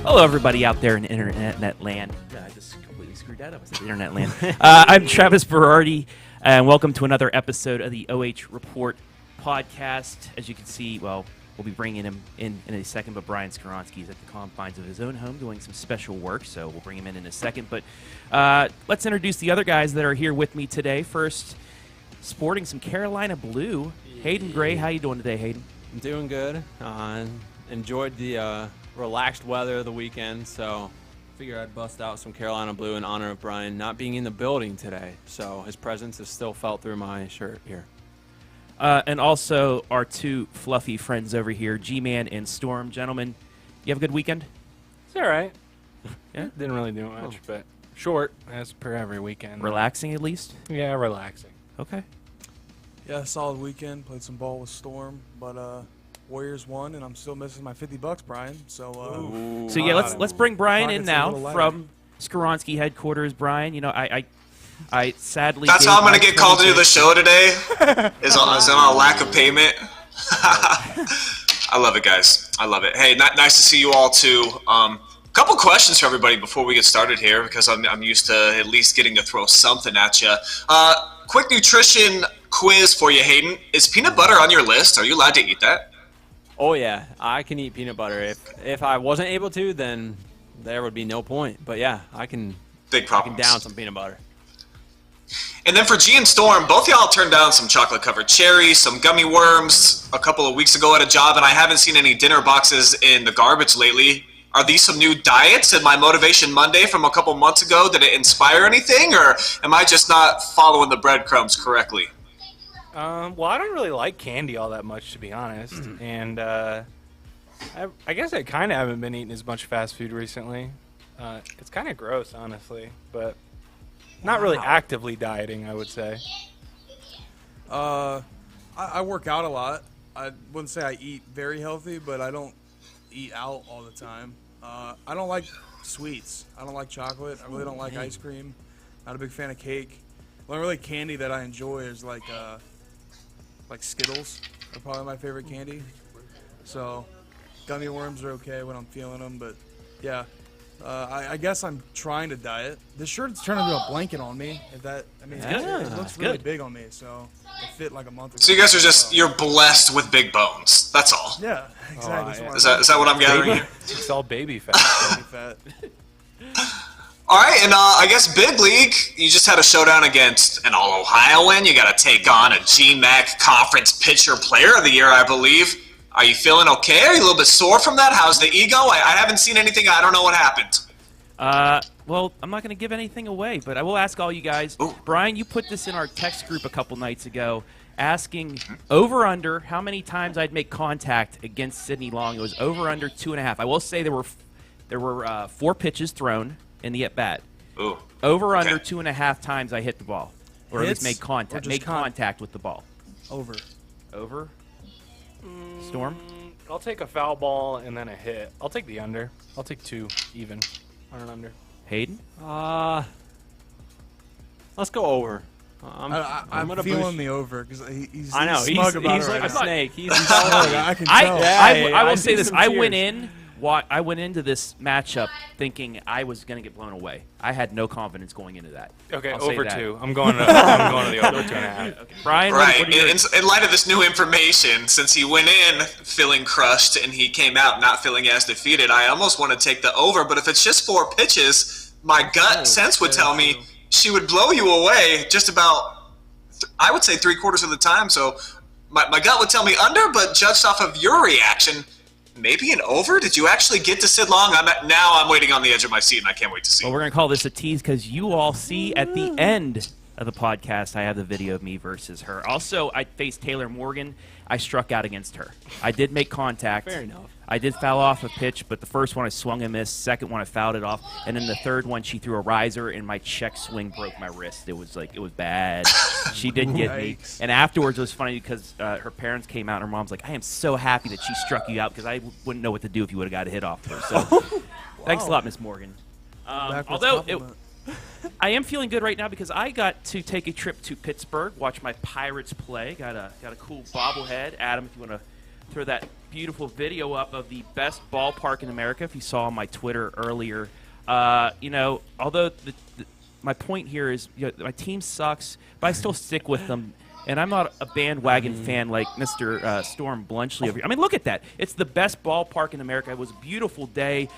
Hello, everybody out there in internet land. I just completely screwed that up. I said internet land. I'm Travis Berardi, and welcome to another episode of the OH.Report Podcast. As you can see, well, we'll be bringing him in a second, but Brian Skaronsky is at the confines of his own home doing some special work, so we'll bring him in a second. But let's introduce the other guys that are here with me today. First, sporting some Carolina blue, Hayden Gray. How you doing today, Hayden? I'm doing good. Enjoyed the relaxed weather of the weekend, so figured I'd bust out some Carolina blue in honor of Brian not being in the building today. So his presence is still felt through my shirt here. And also our two fluffy friends over here, G-Man and Storm. Gentlemen, you have a good weekend? It's all right. Yeah? Didn't really do much, but short, as per every weekend. Relaxing, at least? Yeah, relaxing. Okay. Yeah, solid weekend. Played some ball with Storm, but Warriors won, and I'm still missing my $50, Brian. So, So yeah, let's bring Brian in Pockets a now little lighter. from Skaronsky headquarters. Brian, you know, I sadly That's gave how I'm going my to get called to do the 26 show today, is on a lack of payment. I love it, guys. I love it. Hey, nice to see you all, too. Couple questions for everybody before we get started here, because I'm used to at least getting to throw something at you. Quick nutrition quiz for you, Hayden. Is peanut butter on your list? Are you allowed to eat that? Oh yeah, I can eat peanut butter. If I wasn't able to, then there would be no point. But yeah, I can Big problem. down some peanut butter. And then for G and Storm, both y'all turned down some chocolate-covered cherries, some gummy worms a couple of weeks ago at a job, and I haven't seen any dinner boxes in the garbage lately. Are these some new diets? And my Motivation Monday from a couple months ago, did it inspire anything, or am I just not following the breadcrumbs correctly? Well, I don't really like candy all that much, to be honest. And I guess I kind of haven't been eating as much fast food recently. It's kind of gross, honestly, but not really actively dieting, I would say. I work out a lot. I wouldn't say I eat very healthy, but I don't eat out all the time. I don't like sweets. I don't like chocolate. I really don't like ice cream. Not a big fan of cake. The only really candy that I enjoy is like Skittles are probably my favorite candy. So gummy worms are okay when I'm feeling them, but yeah. I guess I'm trying to diet. This shirt's turned into a blanket on me. It looks really big on me, so it fit like a month ago. So you guys are you're blessed with big bones. That's all. Yeah, exactly. yeah. Is that what I'm gathering here? It's all baby fat. Baby fat. All right, and I guess Big League, you just had a showdown against an All-Ohioan. You got to take on a GMAC Conference Pitcher Player of the Year, I believe. Are you feeling okay? Are you a little bit sore from that? How's the ego? I haven't seen anything. I don't know what happened. Well, I'm not going to give anything away, but I will ask all you guys. Ooh. Brian, you put this in our text group a couple nights ago, asking over/under how many times I'd make contact against Sidney Long. It was over/under 2.5. I will say there were 4 pitches thrown in the at-bat. Ooh. Over/under Okay. 2.5 times I hit the ball, or at least Hits made contact. or just Make contact with the ball. Over. Over. Storm. I'll take a foul ball and then a hit. I'll take the under. I'll take 2 even on an under. Hayden. Let's go over. I'm gonna feeling boost- the over because he's I know smug about he's it like right a now. snake. He's I can tell. I will I say see this. some I cheers. went into this matchup thinking I was going to get blown away. I had no confidence going into that. Okay, I'll say over that. 2. I'm going to the over 2.5. Okay. Brian, Right. what are your- In light of this new information, since he went in feeling crushed and he came out not feeling as defeated, I almost want to take the over. But if it's just 4 pitches, my gut sense would tell me she would blow you away just about, I would say, 3/4 of the time. So my gut would tell me under, but judged off of your reaction, maybe an over? Did you actually get to Sid Long? Now I'm waiting on the edge of my seat, and I can't wait to see. well, we're going to call this a tease because you all see at the end of the podcast, I have the video of me versus her. Also, I faced Taylor Morgan. I struck out against her. I did make contact. Fair enough. I did foul off a pitch, but the first one I swung and missed. Second one I fouled it off, and then the third one she threw a riser, and my check swing broke my wrist. It was bad. She did get me. Yikes. And afterwards, it was funny because her parents came out, and her mom's like, "I am so happy that she struck you out because I wouldn't know what to do if you would have got a hit off her." So, thanks a lot, Miss Morgan. Backwards Although compliment. I am feeling good right now because I got to take a trip to Pittsburgh, watch my Pirates play. Got a cool bobblehead. Adam, if you want to throw that beautiful video up of the best ballpark in America. If you saw on my Twitter earlier, although my point here is my team sucks, but I still stick with them. And I'm not a bandwagon fan like Mr. Storm Blunchley over here. I mean, look at that. It's the best ballpark in America. It was a beautiful day.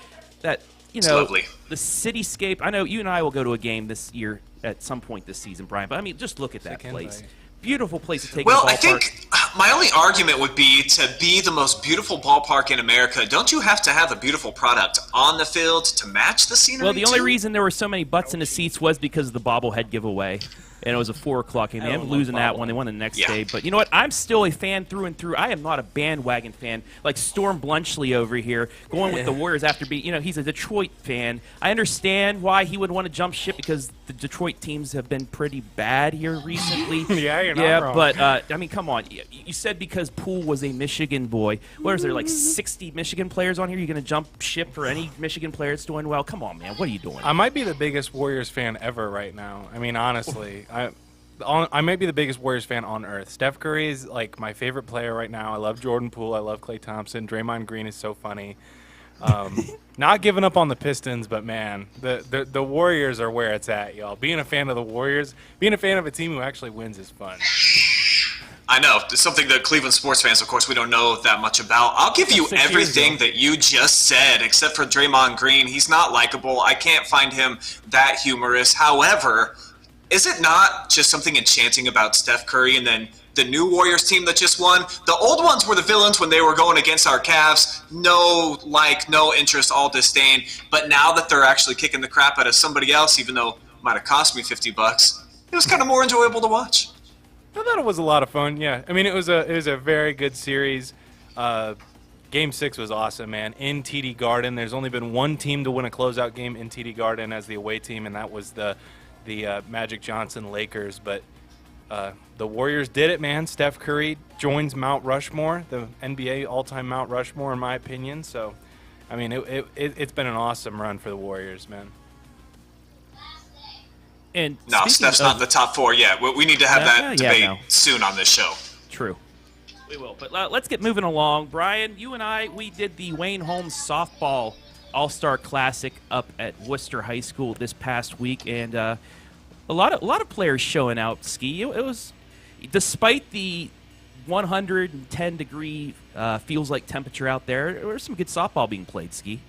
It's lovely. The cityscape. I know you and I will go to a game this year at some point this season, Brian. But, I mean, just look at that place. Beautiful place to take a ballpark. I think my only argument would be to be the most beautiful ballpark in America, don't you have to have a beautiful product on the field to match the scenery? Well, the only reason there were so many butts in the seats was because of the bobblehead giveaway. And it was a 4 o'clock game. They ended up losing that one. They won the next day. But you know what? I'm still a fan through and through. I am not a bandwagon fan like Storm Blunchley over here going with the Warriors after being, he's a Detroit fan. I understand why he would want to jump ship because the Detroit teams have been pretty bad here recently. You're not wrong. But, I mean, come on. You said because Poole was a Michigan boy. What is there, like 60 Michigan players on here? You're going to jump ship for any Michigan player that's doing well? Come on, man. What are you doing? I might be the biggest Warriors fan ever right now. I mean, honestly. I might be the biggest Warriors fan on earth. Steph Curry is like my favorite player right now. I love Jordan Poole. I love Klay Thompson. Draymond Green is so funny. Not giving up on the Pistons, but man, the Warriors are where it's at, y'all. Being a fan of the Warriors, being a fan of a team who actually wins is fun. I know. It's something that Cleveland sports fans, of course, we don't know that much about. I'll give you everything that you just said, except for Draymond Green. He's not likable. I can't find him that humorous. However, is it not just something enchanting about Steph Curry and then the new Warriors team that just won? The old ones were the villains when they were going against our Cavs. No interest, all disdain. But now that they're actually kicking the crap out of somebody else, even though it might have cost me $50, it was kind of more enjoyable to watch. I thought it was a lot of fun. Yeah, I mean it was a very good series. Game 6 was awesome, man. In TD Garden, there's only been one team to win a closeout game in TD Garden as the away team, and that was the Magic Johnson Lakers. But the Warriors did it, man. Steph Curry joins Mount Rushmore, the NBA all-time Mount Rushmore, in my opinion. So, I mean, it's been an awesome run for the Warriors, man. And no, Steph's not in the top 4 yet. We need to have that debate soon on this show. True. We will. But let's get moving along. Brian, you and I, we did the Wayne-Holmes softball AllStar Classic up at Worcester High School this past week, and a lot of players showing out. Ski, it was, despite the 110-degree feels like temperature out there was some good softball being played. Ski.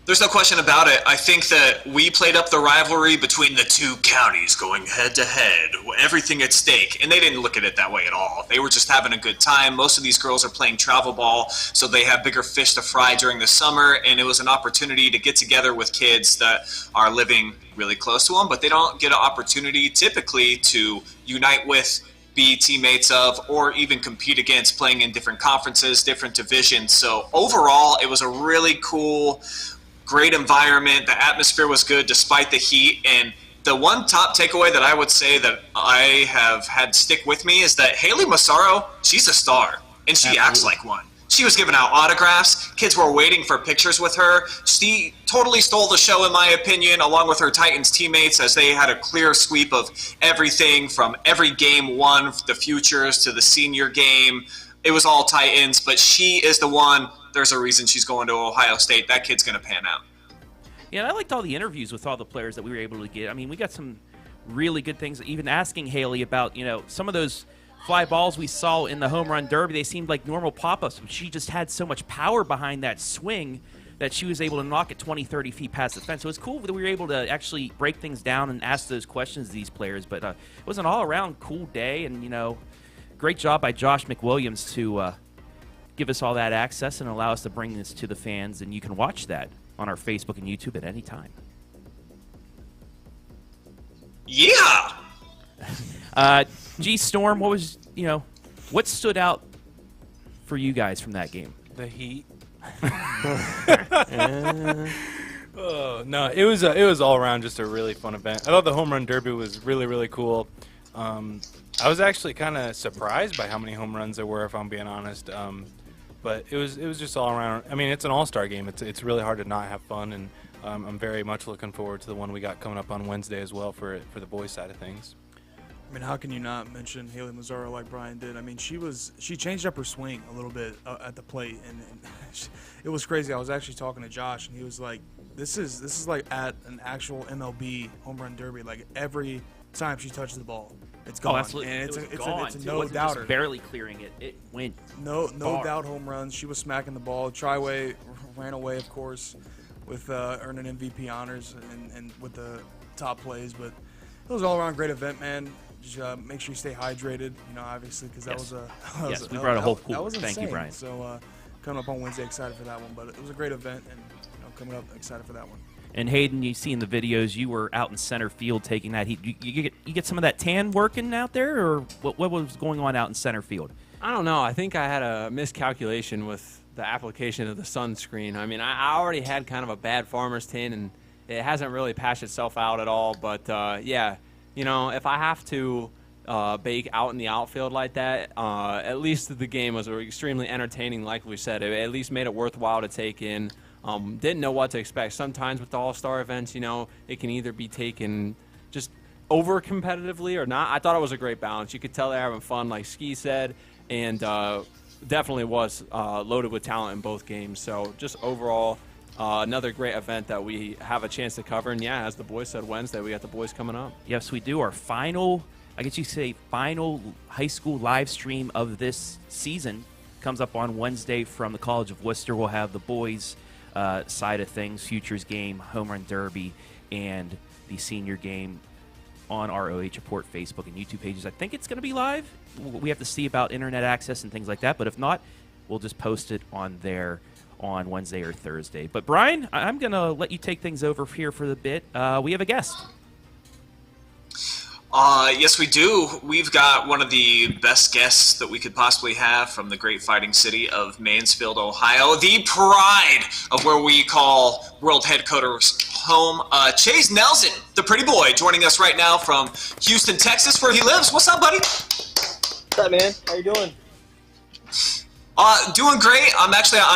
There's no question about it. I think that we played up the rivalry between the two counties going head-to-head, everything at stake, and they didn't look at it that way at all. They were just having a good time. Most of these girls are playing travel ball, so they have bigger fish to fry during the summer, and it was an opportunity to get together with kids that are living really close to them, but they don't get an opportunity typically to unite with, be teammates of, or even compete against, playing in different conferences, different divisions. So overall, it was a really cool, great environment. The atmosphere was good despite the heat. And the one top takeaway that I would say that I have had stick with me is that Haley Massaro, she's a star, and she acts like one. She was giving out autographs. Kids were waiting for pictures with her. She totally stole the show, in my opinion, along with her Titans teammates, as they had a clear sweep of everything from every game won, the futures to the senior game. It was all Titans, but she is the one. There's a reason she's going to Ohio State. That kid's going to pan out. Yeah, and I liked all the interviews with all the players that we were able to get. I mean, we got some really good things, even asking Haley about, some of those fly balls we saw in the home run derby. They seemed like normal pop-ups, but she just had so much power behind that swing that she was able to knock it 20, 30 feet past the fence. So it was cool that we were able to actually break things down and ask those questions to these players. But it was an all-around cool day, and, great job by Josh McWilliams to give us all that access and allow us to bring this to the fans, and you can watch that on our Facebook and YouTube at any time. Yeah! G Storm, what stood out for you guys from that game? The heat. No, it was all around just a really fun event. I thought the home run derby was really, really cool. I was actually kind of surprised by how many home runs there were, if I'm being honest. But it was just all around. I mean, it's an all-star game. It's really hard to not have fun, and I'm very much looking forward to the one we got coming up on Wednesday as well for the boys' side of things. I mean, how can you not mention Haley Mazzaro like Brian did? I mean, she changed up her swing a little bit at the plate, and it was crazy. I was actually talking to Josh, and he was like, "This is like at an actual MLB home run derby. Like every time she touches the ball, it's gone. Absolutely. And It's a it no wasn't doubter. just barely clearing it. It went No far. doubt home runs. She was smacking the ball. Triway ran away, of course, with earning MVP honors and with the top plays. But it was all around great event, man. Just, make sure you stay hydrated. Obviously, because that was a Yes, we brought a whole pool. That was Thank you, insane. Brian. So coming up on Wednesday, excited for that one. But it was a great event, and coming up, excited for that one. And Hayden, you see in the videos, you were out in center field taking that heat. You get some of that tan working out there, or what was going on out in center field? I don't know. I think I had a miscalculation with the application of the sunscreen. I mean, I already had kind of a bad farmer's tan, and it hasn't really patched itself out at all. But, yeah, if I have to bake out in the outfield like that, at least the game was extremely entertaining, like we said. It at least made it worthwhile to take in. Didn't know what to expect. Sometimes with the All-Star events, it can either be taken just over competitively or not. I thought it was a great balance. You could tell they're having fun, like Ski said, and definitely was loaded with talent in both games. So just overall, another great event that we have a chance to cover. And, yeah, as the boys said Wednesday, we got the boys coming up. Yes, we do. Our final, I guess you say, final high school live stream of this season comes up on Wednesday from the College of Worcester. We'll have the boys' side of things, Futures game, Home Run Derby, and the senior game on our OH.Report Facebook and YouTube pages. I think it's going to be live. We have to see about internet access and things like that, but if not, we'll just post it on there on Wednesday or Thursday. But Brian, I'm going to let you take things over here for the bit. We have a guest. Yes, we do. We've got one of the best guests that we could possibly have from the great fighting city of Mansfield, Ohio, the pride of where we call world headquarters home. Chaise Nelson, the pretty boy, joining us right now from Houston, Texas, where he lives. What's up, buddy? What's up, man? How you doing? Doing great. I'm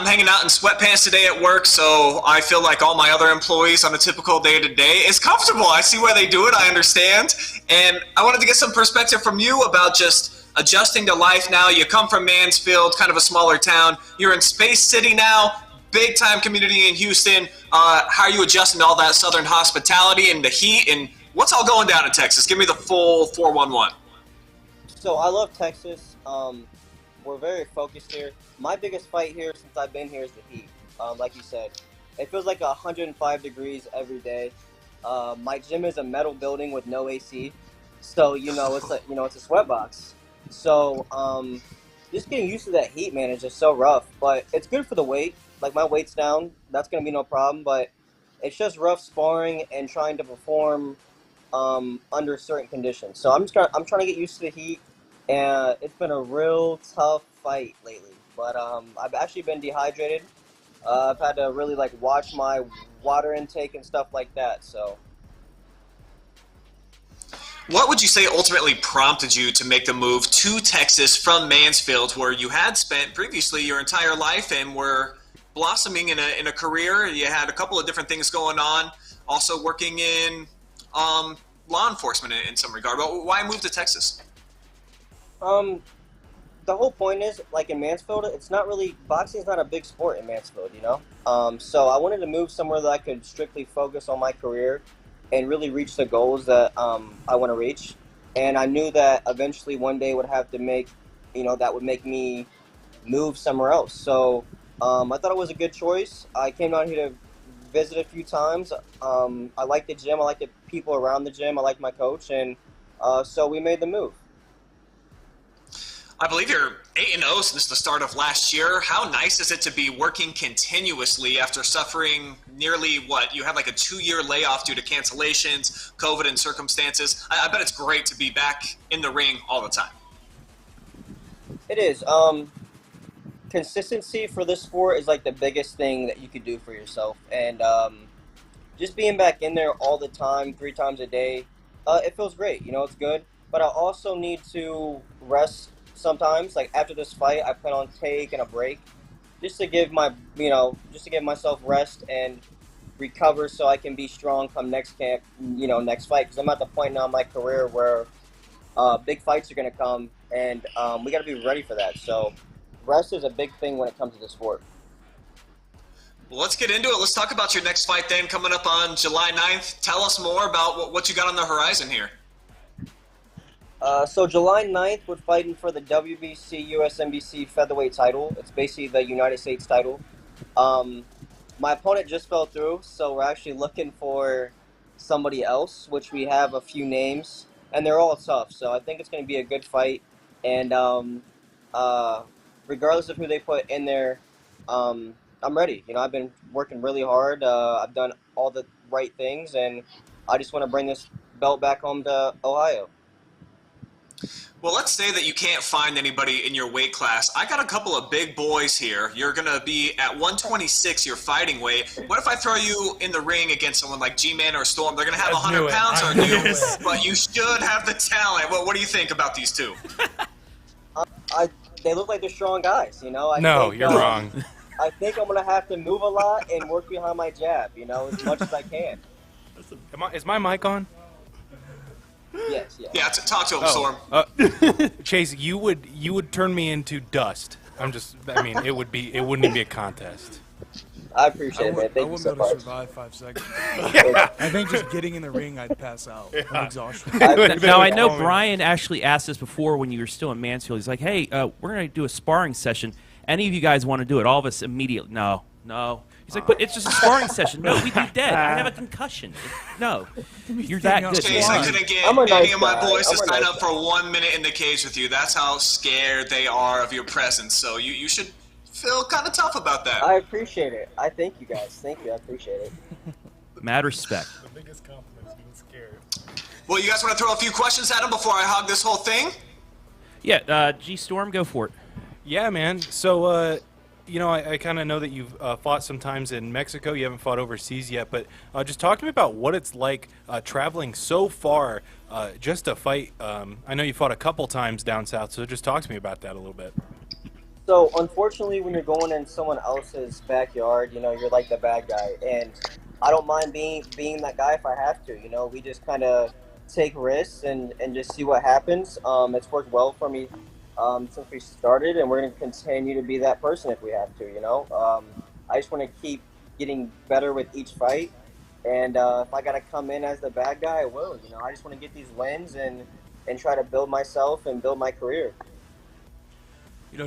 hanging out in sweatpants today at work, so I feel like all my other employees on a typical day-to-day. It's comfortable. I see why they do it. I understand. And I wanted to get some perspective from you about just adjusting to life now. You come from Mansfield, kind of a smaller town. You're in Space City now, big-time community in Houston. How are you adjusting to all that southern hospitality and the heat? And what's all going down in Texas? Give me the full 411. So I love Texas. We're very focused here. My biggest fight here since I've been here is the heat. Like you said, it feels like 105 degrees every day. My gym is a metal building with no AC, so it's a sweat box. So just getting used to that heat, man, is just so rough. But it's good for the weight. Like my weight's down, that's gonna be no problem. But it's just rough sparring and trying to perform under certain conditions. So I'm trying to get used to the heat. And it's been a real tough fight lately, but I've actually been dehydrated. I've had to really watch my water intake and stuff like that. So, what would you say ultimately prompted you to make the move to Texas from Mansfield, where you had spent previously your entire life and were blossoming in a career? You had a couple of different things going on, also working in law enforcement in some regard. But why move to Texas? The whole point is, in Mansfield, boxing is not a big sport in Mansfield, so I wanted to move somewhere that I could strictly focus on my career and really reach the goals that I want to reach. And I knew that eventually one day would have to that would make me move somewhere else. So I thought it was a good choice. I came down here to visit a few times. I like the gym. I like the people around the gym. I like my coach. And so we made the move. I believe you're 8-0 since the start of last year. How nice is it to be working continuously after suffering nearly, you had a 2-year layoff due to cancellations, COVID and circumstances? I bet it's great to be back in the ring all the time. It is. Consistency for this sport is the biggest thing that you could do for yourself. And just being back in there all the time, 3 times a day, it feels great. It's good. But I also need to rest sometimes. After this fight, I plan on taking a break just to give myself rest and recover so I can be strong come next camp, next fight. Because I'm at the point now in my career where big fights are going to come, and we got to be ready for that. So rest is a big thing when it comes to the sport. Well, let's get into it. Let's talk about your next fight then, coming up on July 9th. Tell us more about what you got on the horizon here. So July 9th, we're fighting for the WBC USMBC featherweight title. It's basically the United States title. My opponent just fell through, so we're actually looking for somebody else, which we have a few names, and they're all tough. So I think it's going to be a good fight. And regardless of who they put in there, I'm ready. I've been working really hard. I've done all the right things, and I just want to bring this belt back home to Ohio. Well, let's say that you can't find anybody in your weight class. I got a couple of big boys here. You're going to be at 126, your fighting weight. What if I throw you in the ring against someone like G-Man or Storm? They're going to have 100 pounds on you, but you should have the talent. What do you think about these two? They look like they're strong guys, No, you're wrong. I think I'm going to have to move a lot and work behind my jab, as much as I can. Is my mic on? Yes. Yeah, talk to him, Storm. Chaise, you would turn me into dust. It wouldn't even be a contest. I appreciate it, man. Thank you so I wouldn't be able to much. survive 5 seconds. I think just getting in the ring, I'd pass out. I'm exhausted. Now, I know Brian actually asked this before when you were still in Mansfield. He's like, hey, we're going to do a sparring session. Any of you guys want to do it? All of us immediately, no. He's like, but it's just a sparring session. No, we'd be dead. I have a concussion. No, you're that good. Chase, I couldn't get any of my boys to sign up for 1 minute in the cage with you. That's how scared they are of your presence. So you should feel kind of tough about that. I appreciate it. I thank you guys. Thank you. I appreciate it. Mad respect. The biggest compliment is being scared. Well, you guys want to throw a few questions at him before I hog this whole thing? Yeah, G-Storm, go for it. Yeah, man. So, I kind of know that you've fought sometimes in Mexico. You haven't fought overseas yet, but just talk to me about what it's like traveling so far just to fight. I know you fought a couple times down south, so just talk to me about that a little bit. So, unfortunately, when you're going in someone else's backyard, you're like the bad guy. And I don't mind being that guy if I have to. We just kind of take risks and just see what happens. It's worked well for me since we started, and we're going to continue to be that person if we have to, I just want to keep getting better with each fight, and if I got to come in as the bad guy, I will. I just want to get these wins and try to build myself and build my career.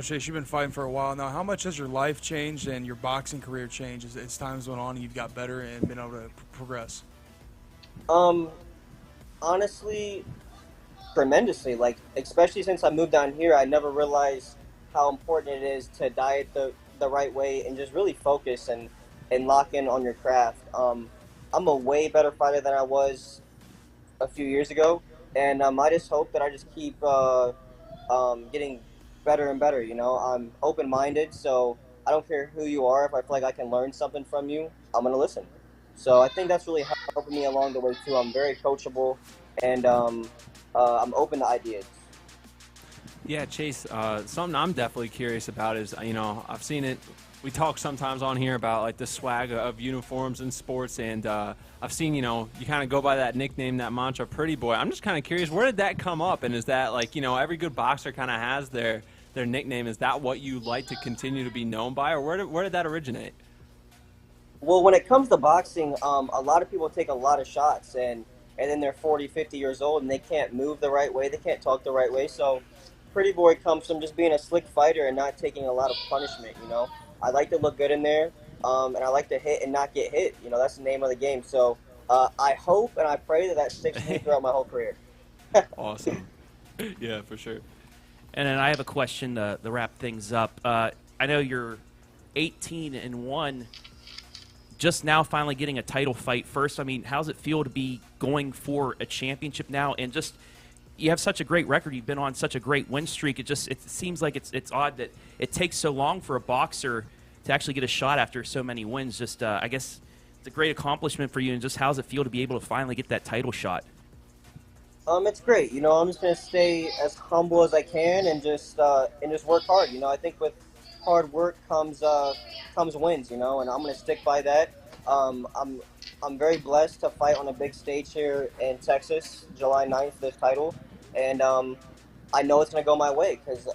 Chase, you've been fighting for a while now. How much has your life changed and your boxing career changed as time's went on and you've got better and been able to progress? Honestly, tremendously. Especially since I moved down here, I never realized how important it is to diet the right way and just really focus and lock in on your craft. I'm a way better fighter than I was a few years ago, and I just hope that I just keep getting better and better. I'm open-minded, so I don't care who you are. If I feel like I can learn something from you, I'm going to listen. So I think that's really helping me along the way, too. I'm very coachable, and I'm open to ideas. Yeah, Chaise, something I'm definitely curious about is, I've seen it. We talk sometimes on here about the swag of uniforms in sports, and I've seen, you kind of go by that nickname, that mantra, Pretty Boy. I'm just kind of curious, where did that come up? And is that every good boxer kind of has their nickname? Is that what you like to continue to be known by, or where did that originate? Well, when it comes to boxing, a lot of people take a lot of shots, and then they're 40, 50 years old, and they can't move the right way, they can't talk the right way. So Pretty Boy comes from just being a slick fighter and not taking a lot of punishment, I like to look good in there, and I like to hit and not get hit. That's the name of the game. So I hope and I pray that sticks with me throughout my whole career. Awesome. Yeah, for sure. And then I have a question to wrap things up. I know you're 18-1, just now finally getting a title fight first. How's it feel to be going for a championship now? And just, you have such a great record. You've been on such a great win streak. It seems like it's odd that it takes so long for a boxer to actually get a shot after so many wins. Just, I guess it's a great accomplishment for you. And just how's it feel to be able to finally get that title shot? It's great. I'm just gonna stay as humble as I can and just work hard. I think with hard work comes wins. And I'm gonna stick by that. I'm very blessed to fight on a big stage here in Texas, July 9th, this title. and I know it's gonna go my way because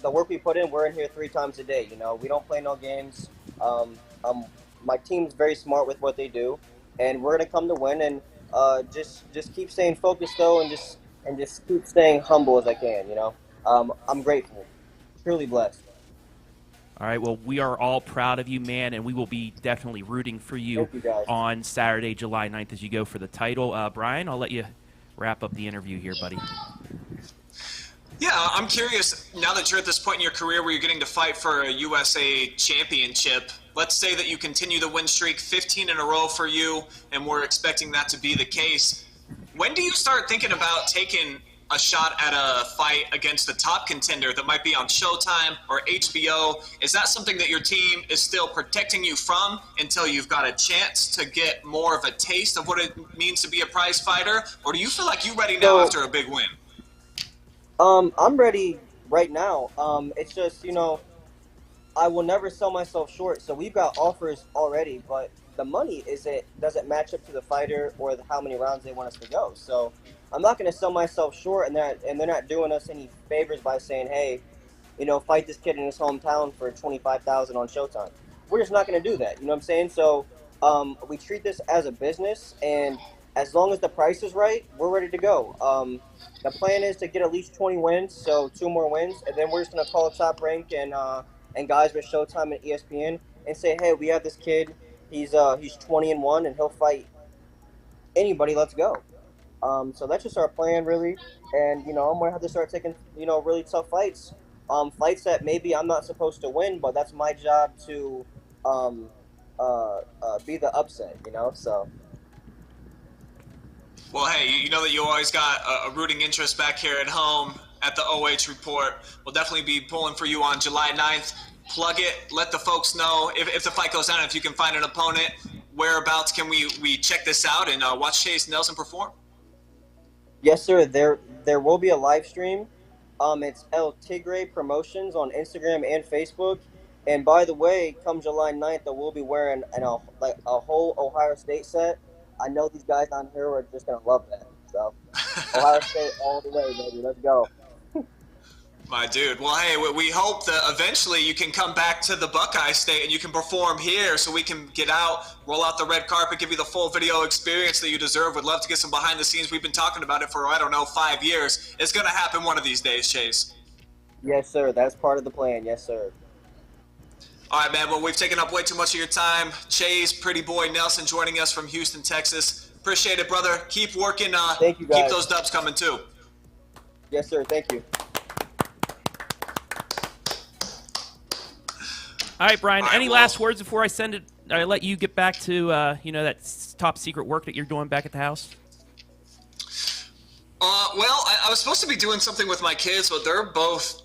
the work we put in, we're in here 3 times a day. You know, we don't play no games. My team's very smart with what they do, and we're gonna come to win. And just keep staying focused though, and just keep staying humble as I can. You know, I'm grateful, truly blessed. All right, well, we are all proud of you, man, and we will be definitely rooting for you, Thank you, guys. on Saturday, July 9th, as you go for the title. Brian, I'll let you wrap up the interview here, buddy. Yeah, I'm curious, now that you're at this point in your career where you're getting to fight for a USA championship, let's say that you continue the win streak, 15 in a row for you, and we're expecting that to be the case. When do you start thinking about taking a shot at a fight against the top contender that might be on Showtime or HBO? Is that something that your team is still protecting you from until you've got a chance to get more of a taste of what it means to be a prize fighter? Or do you feel like you're ready now after a big win? I'm ready right now. It's just, you know, I will never sell myself short. So we've got offers already, but the money doesn't match up to the fighter or how many rounds they want us to go. So I'm not going to sell myself short, and they're not doing us any favors by saying, hey, you know, fight this kid in his hometown for $25,000 on Showtime. We're just not going to do that. You know what I'm saying? So we treat this as a business, and as long as the price is right, we're ready to go. The plan is to get at least 20 wins, so 2 more wins, and then we're just going to call Top Rank and guys with Showtime and ESPN and say, hey, we have this kid. He's 20-1, and he'll fight anybody. Let's go. So that's just our plan, really. And, you know, I'm going to have to start taking, you know, really tough fights. Fights that maybe I'm not supposed to win, but that's my job to be the upset, you know, so. Well, hey, you know that you always got a rooting interest back here at home at the OH Report. We'll definitely be pulling for you on July 9th. Plug it. Let the folks know if the fight goes down, if you can find an opponent. Whereabouts can we check this out and watch Chaise Nelson perform? Yes, sir. There will be a live stream. It's El Tigre Promotions on Instagram and Facebook. And by the way, come July 9th, I will be wearing a whole Ohio State set. I know these guys on here are just going to love that. So, Ohio State all the way, baby. Let's go. My dude. Well, hey, we hope that eventually you can come back to the Buckeye State and you can perform here so we can get out, roll out the red carpet, give you the full video experience that you deserve. Would love to get some behind the scenes. We've been talking about it for, 5 years. It's going to happen one of these days, Chaise. Yes, sir. That's part of the plan. Yes, sir. All right, man. Well, we've taken up way too much of your time. Chaise, Pretty Boy Nelson joining us from Houston, Texas. Appreciate it, brother. Keep working. Thank you, guys. Keep those dubs coming, too. Yes, sir. Thank you. All right, Brian, All right, any last words before I let you get back to, that top secret work that you're doing back at the house? Well, I was supposed to be doing something with my kids, but they're both,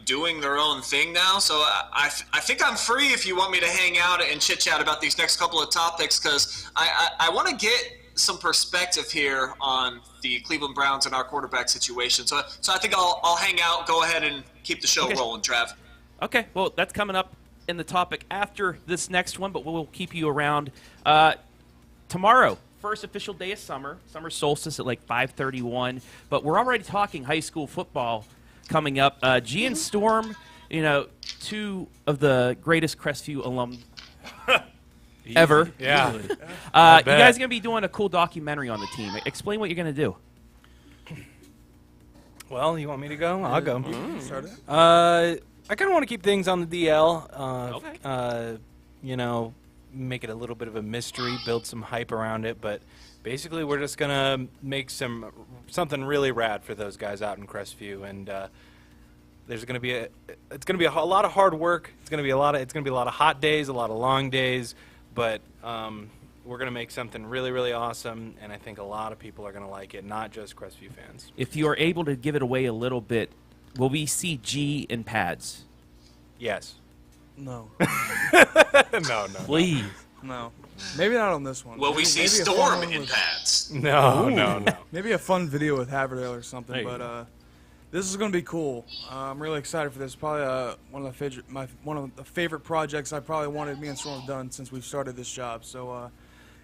doing their own thing now. So I think I'm free if you want me to hang out and chit-chat about these next couple of topics, because I want to get some perspective here on the Cleveland Browns and our quarterback situation. So I think I'll hang out, go ahead and keep the show rolling, Trav. Okay, well, that's coming up in the topic after this next one, but we'll keep you around. Tomorrow, first official day of summer solstice at 5:31, but we're already talking high school football coming up. G and Storm, 2 of the greatest Crestview alum ever. Yeah. You guys are going to be doing a cool documentary on the team. Explain what you're going to do. Well, you want me to go? I'll go. Start it. I kind of want to keep things on the DL. Okay. Make it a little bit of a mystery, build some hype around it, but basically we're just gonna make something really rad for those guys out in Crestview, and it's gonna be a lot of hard work. It's gonna be a lot of hot days, a lot of long days, but we're gonna make something really, really awesome, and I think a lot of people are gonna like it, not just Crestview fans. If you are able to give it away a little bit, will we see G in pads? Yes. No. No. Please. No. Maybe not on this one. Will we see Maybe a Storm fun one in with- pads? No. Maybe a fun video with Haverdale or something. There you But this is going to be cool. I'm really excited for this. Probably one of the favorite projects I probably wanted me and Storm have done since we've started this job. So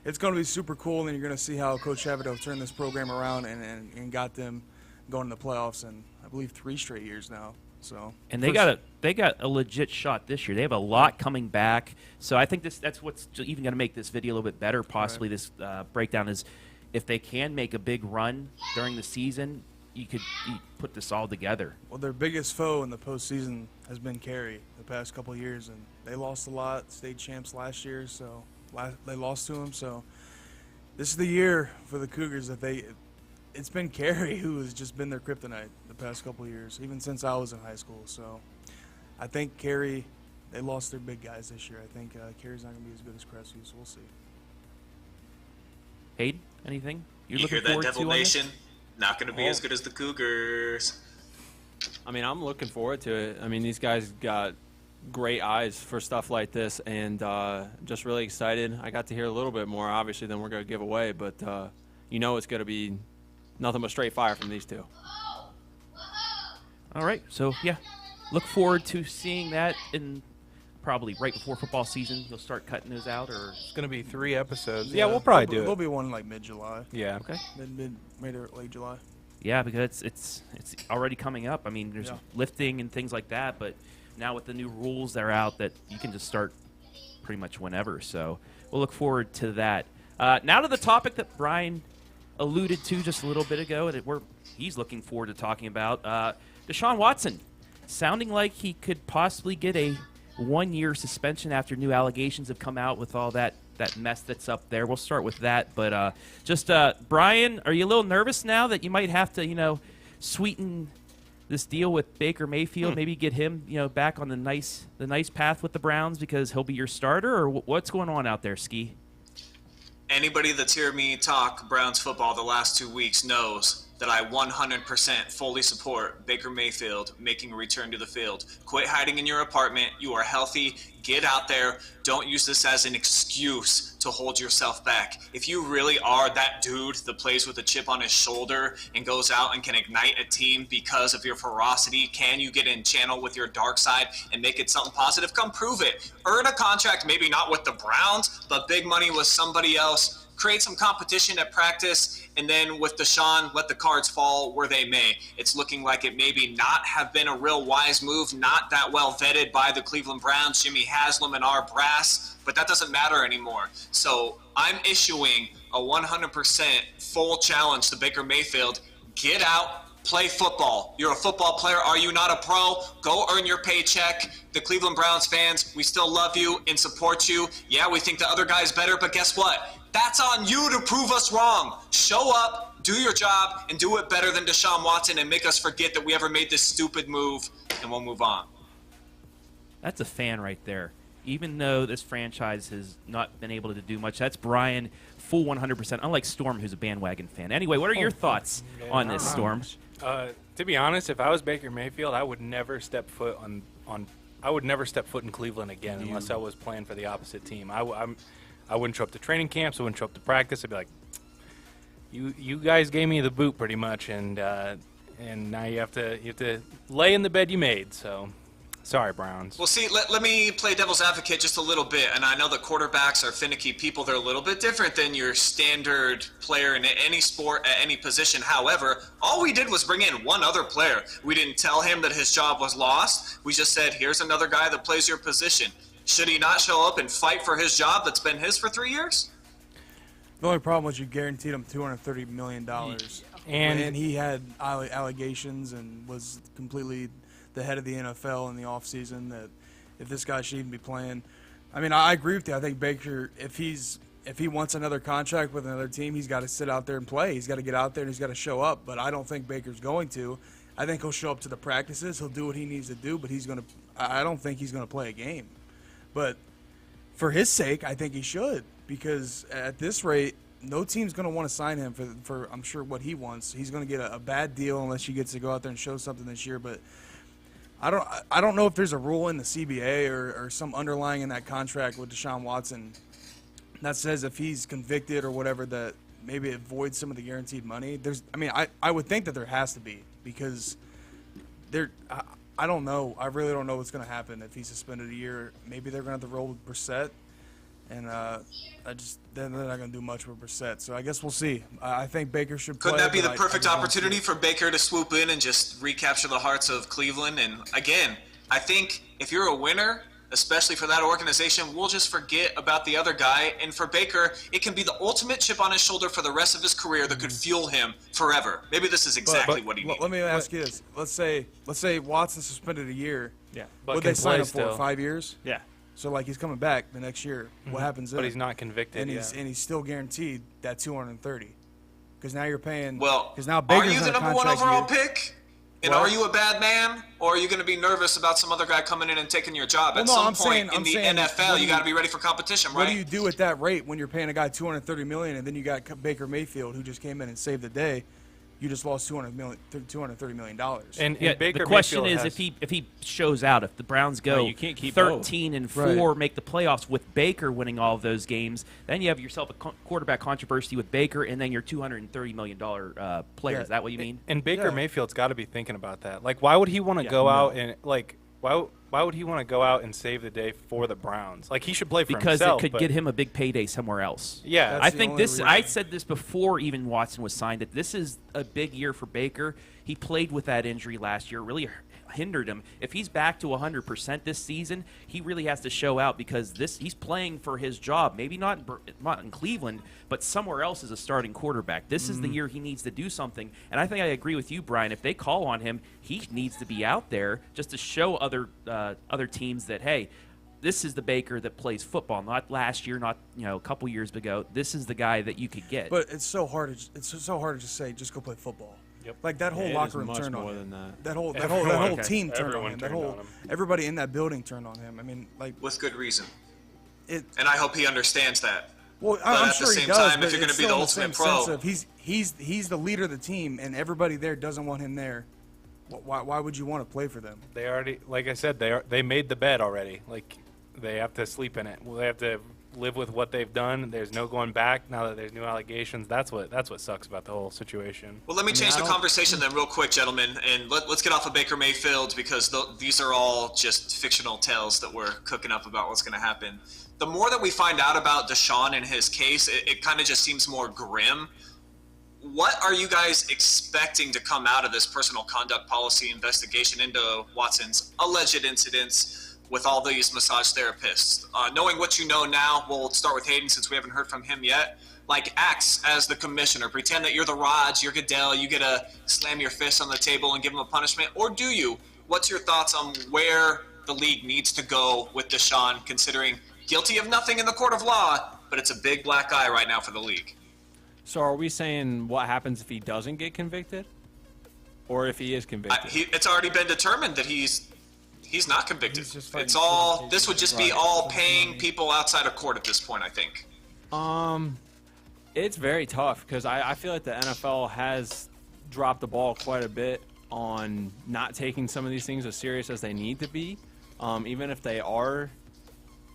it's going to be super cool, and then you're going to see how Coach Haverdale turned this program around and got them going to the playoffs in, I believe, 3 straight years now. So And they got a legit shot this year. They have a lot coming back. So I think that's what's even going to make this video a little bit better. Possibly this breakdown is if they can make a big run during the season, you put this all together. Well, their biggest foe in the postseason has been Cary the past couple of years, and they lost a lot. State champs last year, so they lost to them. So this is the year for the Cougars that it's been Cary who has just been their kryptonite the past couple of years, even since I was in high school. So I think Cary, they lost their big guys this year. I think Cary's not going to be as good as Crestview, so we'll see. Hayden, anything? You hear that, Devil Nation? Not going to be as good as the Cougars. I mean, I'm looking forward to it. I mean, these guys got great eyes for stuff like this, and just really excited. I got to hear a little bit more, obviously, than we're going to give away, but it's going to be nothing but straight fire from these two. All right, so yeah, look forward to seeing that in probably right before football season. You'll start cutting those out, or It's going to be 3 episodes. Yeah, we'll probably do There'll it. be one like mid-July. Yeah. okay, Mid or late July. yeah, because it's already coming up. I mean, there's Yeah. lifting and things like that, but now with the new rules that are out, that you can just start pretty much whenever. So we'll look forward to that. Now to the topic that Brian alluded to just a little bit ago, that he's looking forward to talking about. Deshaun Watson, sounding like he could possibly get a 1-year suspension after new allegations have come out with all that mess that's up there. We'll start with that. But Brian, are you a little nervous now that you might have to, sweeten this deal with Baker Mayfield, maybe get him, back on the nice path with the Browns because he'll be your starter, or what's going on out there, Ski? Anybody that's heard me talk Browns football the last 2 weeks knows that I 100% fully support Baker Mayfield making a return to the field. Quit hiding in your apartment. You are healthy. Get out there. Don't use this as an excuse to hold yourself back. If you really are that dude that plays with a chip on his shoulder and goes out and can ignite a team because of your ferocity, can you get in channel with your dark side and make it something positive? Come prove it. Earn a contract, maybe not with the Browns, but big money with somebody else. Create some competition at practice, and then with Deshaun, let the cards fall where they may. It's looking like it maybe not have been a real wise move, not that well vetted by the Cleveland Browns, Jimmy Haslam, and our brass, but that doesn't matter anymore. So I'm issuing a 100% full challenge to Baker Mayfield. Get out, play football. You're a football player. Are you not a pro? Go earn your paycheck. The Cleveland Browns fans, we still love you and support you. Yeah, we think the other guy's better, but guess what? That's on you to prove us wrong. Show up, do your job, and do it better than Deshaun Watson and make us forget that we ever made this stupid move, and we'll move on. That's a fan right there. Even though this franchise has not been able to do much, that's Brian, full 100%, unlike Storm, who's a bandwagon fan. Anyway, what are your thoughts on this, Storm? To be honest, if I was Baker Mayfield, I would never step foot I would never step foot in Cleveland again unless I was playing for the opposite team. I wouldn't show up to training camps. I wouldn't show up to practice. I'd be like, you guys gave me the boot pretty much, and now you have to lay in the bed you made. So, sorry, Browns. Well, see, let me play devil's advocate just a little bit, and I know that quarterbacks are finicky people. They're a little bit different than your standard player in any sport at any position. However, all we did was bring in one other player. We didn't tell him that his job was lost. We just said, here's another guy that plays your position. Should he not show up and fight for his job that's been his for 3 years? The only problem was you guaranteed him $230 million. And he had allegations and was completely the head of the NFL in the offseason that if this guy should even be playing. I mean, I agree with you. I think Baker, if he wants another contract with another team, he's got to sit out there and play. He's got to get out there and he's got to show up. But I don't think Baker's going to. I think he'll show up to the practices. He'll do what he needs to do, but I don't think he's going to play a game. But for his sake, I think he should, because at this rate, no team's going to want to sign him for I'm sure what he wants. He's going to get a bad deal unless he gets to go out there and show something this year. But I don't know if there's a rule in the CBA or some underlying in that contract with Deshaun Watson that says if he's convicted or whatever that maybe it voids some of the guaranteed money. I would think that there has to be, because I don't know. I really don't know what's going to happen if he's suspended a year. Maybe they're going to have to roll with Brissett, And they're not going to do much with Brissett. So I guess we'll see. I think Baker should play. Couldn't that be the but perfect I just don't opportunity see it. for Baker to swoop in and just recapture the hearts of Cleveland? And again, I think if you're a winner, especially for that organization, we'll just forget about the other guy. And for Baker, it can be the ultimate chip on his shoulder for the rest of his career that could fuel him forever. Maybe this is exactly what he needs. Let me ask you this. Let's say Watson suspended a year. Yeah, but Would can they sign play him still. for 5 years? Yeah, So like he's coming back the next year. What happens then? but he's not convicted. and yet. he's still guaranteed that 230. Because now you're paying. Well, because now are Baker's you the on a number one contract overall year. pick? And What? are you a bad man? Or are you going to be nervous about some other guy coming in and taking your job? Well, At no, some I'm point saying- in the I'm saying, NFL, what you do got to you- be ready for competition, What right? do you do at that rate when you're paying a guy $230 million and then you got Baker Mayfield who just came in and saved the day? You just lost $230 million. And Yeah, Baker the question Mayfield is has, if he shows out, if the Browns go Right, you can't keep 13-4, make the playoffs with Baker winning all of those games, then you have yourself a quarterback controversy with Baker, and then your $230 million player. Yeah. Is that what you mean? and Baker Yeah. Mayfield's got to be thinking about that. Like, why would he want to go out and why would he want to go out and save the day for the Browns? Like, he should play for Because himself. it could but- get him a big payday somewhere else. Yeah, That's I the think only this. reason. I said this before even Watson was signed. That this is a big year for Baker. He played with that injury last year. It really hindered him. If he's back to 100% this season, he really has to show out because he's playing for his job. Maybe not in Cleveland, but somewhere else as a starting quarterback. This is the year he needs to do something. And I think I agree with you, Brian. If they call on him, he needs to be out there just to show other teams that, hey, this is the Baker that plays football. Not last year, not a couple years ago. This is the guy that you could get. But it's so hard. It's so hard to just say, just go play football. Yep. Like that whole it is locker room much turned on more him. than that. That whole Everyone- team turned on everyone him. turned on him. Everybody in that building turned on him. I mean, like With good reason. it. And I hope he understands that. Well, But I'm at sure the he same does. time, but if you're going it's to be the still in ultimate same sense pro, of he's the leader of the team, and everybody there doesn't want him there. Why would you want to play for them? They already, like I said, they made the bed already. Like, they have to sleep in it. Well, they have to live with what they've done. There's no going back now that there's new allegations. That's what sucks about the whole situation. well, let me change the conversation then real quick, gentlemen, and let's get off of Baker Mayfield because these are all just fictional tales that we're cooking up about what's going to happen. The more that we find out about Deshaun and his case, it kind of just seems more grim. What are you guys expecting to come out of this personal conduct policy investigation into Watson's alleged incidents with all these massage therapists? Knowing what you know now, we'll start with Hayden since we haven't heard from him yet. Like, acts as the commissioner. Pretend that you're the Raj, you're Goodell, you get to slam your fist on the table and give him a punishment. Or do you? What's your thoughts on where the league needs to go with Deshaun, considering guilty of nothing in the court of law, but it's a big black eye right now for the league? So are we saying what happens if he doesn't get convicted? Or if he is convicted? It's already been determined that he's not convicted. He's just fighting It's all. for This would just be all paying people outside of court at this point, I think. It's very tough because I feel like the NFL has dropped the ball quite a bit on not taking some of these things as serious as they need to be. Even if they are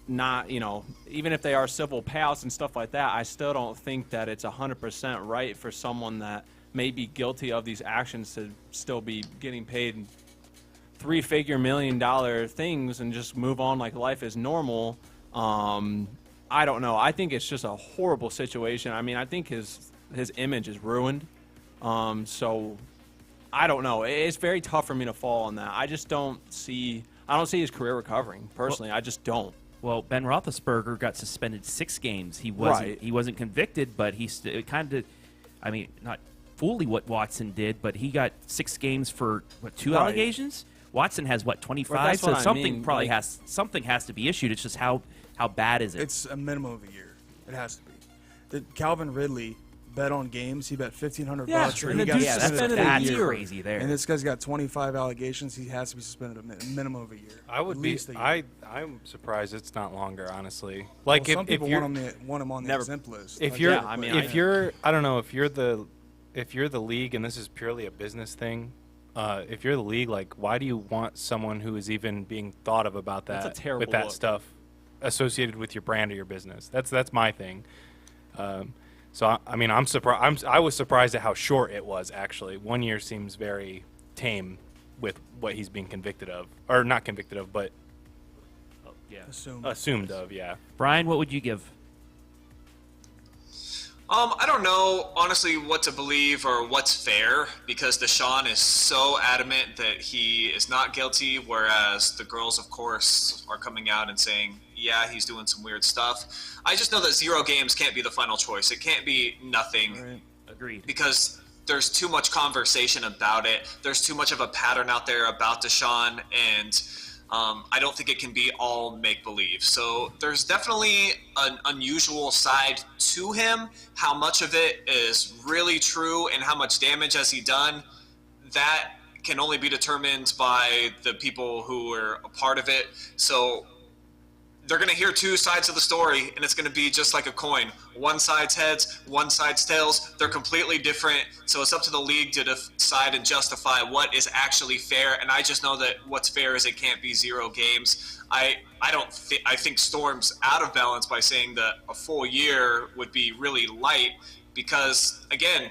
not, even if they are civil payouts and stuff like that, I still don't think that it's 100% right for someone that may be guilty of these actions to still be getting paid $3-figure $1 million things and just move on like life is normal. I don't know. I think it's just a horrible situation. I mean, I think his image is ruined. So I don't know. It's very tough for me to fall on that. I just don't see his career recovering. Personally, I just don't. Well, Ben Roethlisberger got suspended 6 games. He Right. wasn't convicted, but he kind of, I mean, not fully what Watson did, but he got 6 games for 2 Right. allegations. Watson has 25, Well, that's so what I something mean, probably like- something has to be issued. It's just how bad is it? It's a minimum of a year. It has to be. Calvin Ridley bet on games. He bet $1,500 Yeah, bucks. and the He got dude's yeah, suspended suspended a a that's year. crazy there. And this guy's got 25 allegations. He has to be suspended a minimum of a year. I would At be. least a year. I'm surprised it's not longer, honestly. Well, Like some if people you're want him on the Never- exempt list. if Like, you're Yeah, I mean, if you're I don't know if you're the league and this is purely a business thing. If you're the league, like, why do you want someone who is even being thought of about that That's a terrible with that look. stuff associated with your brand or your business? That's my thing. So I mean, I'm surprised. I was surprised at how short it was. Actually, 1 year seems very tame with what he's being convicted of, or not convicted of, but Assumed of, yeah. Brian, what would you give? I don't know, honestly, what to believe or what's fair, because Deshaun is so adamant that he is not guilty, whereas the girls, of course, are coming out and saying, yeah, he's doing some weird stuff. I just know that 0 games can't be the final choice. It can't be nothing. Right. Agreed. Because there's too much conversation about it. There's too much of a pattern out there about Deshaun, and I don't think it can be all make-believe. So there's definitely an unusual side to him. How much of it is really true and how much damage has he done, that can only be determined by the people who are a part of it. So they're going to hear 2 sides of the story, and it's going to be just like a coin. One side's heads, one side's tails. They're completely different. So it's up to the league to decide and justify what is actually fair. And I just know that what's fair is it can't be 0 games. I think Storm's out of balance by saying that a full year would be really light because, again,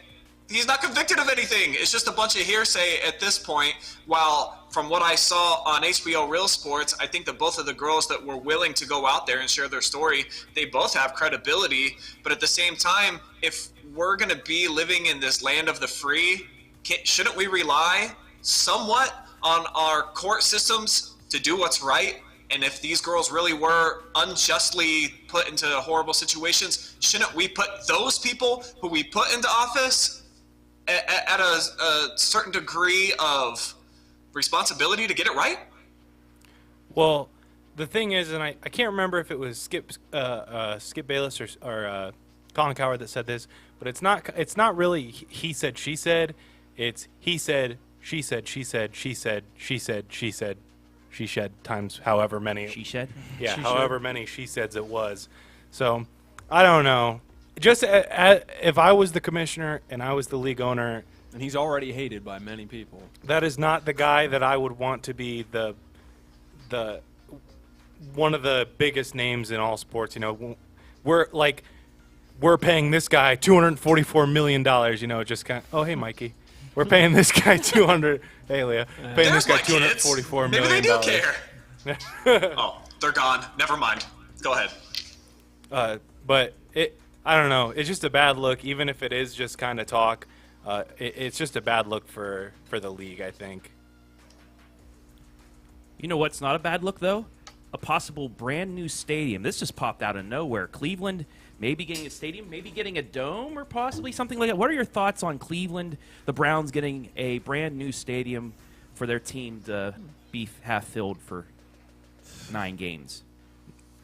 he's not convicted of anything. It's just a bunch of hearsay at this point. While from what I saw on HBO Real Sports, I think that both of the girls that were willing to go out there and share their story, they both have credibility. But at the same time, if we're going to be living in this land of the free, shouldn't we rely somewhat on our court systems to do what's right? And if these girls really were unjustly put into horrible situations, shouldn't we put those people who we put into office at a certain degree of responsibility to get it right? Well, the thing is, and I can't remember if it was Skip Bayless or Colin Cowherd that said this, but it's not really he said, she said. It's he said, she said, she said, she said, she said, she said, she said times however many. She said? Yeah, however many she says it was. So, I don't know. Just if I was the commissioner and I was the league owner, and he's already hated by many people, that is not the guy that I would want to be the one of the biggest names in all sports. You know, we're paying this guy $244 million. You know, just kind of, oh hey Mikey, we're paying this guy 200. Hey Leah, paying There's this guy my kids. $244 Maybe million. they do care. Oh, they're gone. Never mind. Go ahead. But I don't know. It's just a bad look, even if it is just kind of talk. It's just a bad look for the league, I think. You know what's not a bad look, though? A possible brand new stadium. This just popped out of nowhere. Cleveland maybe getting a stadium, maybe getting a dome, or possibly something like that. What are your thoughts on Cleveland, the Browns getting a brand new stadium for their team to be half filled for 9 games?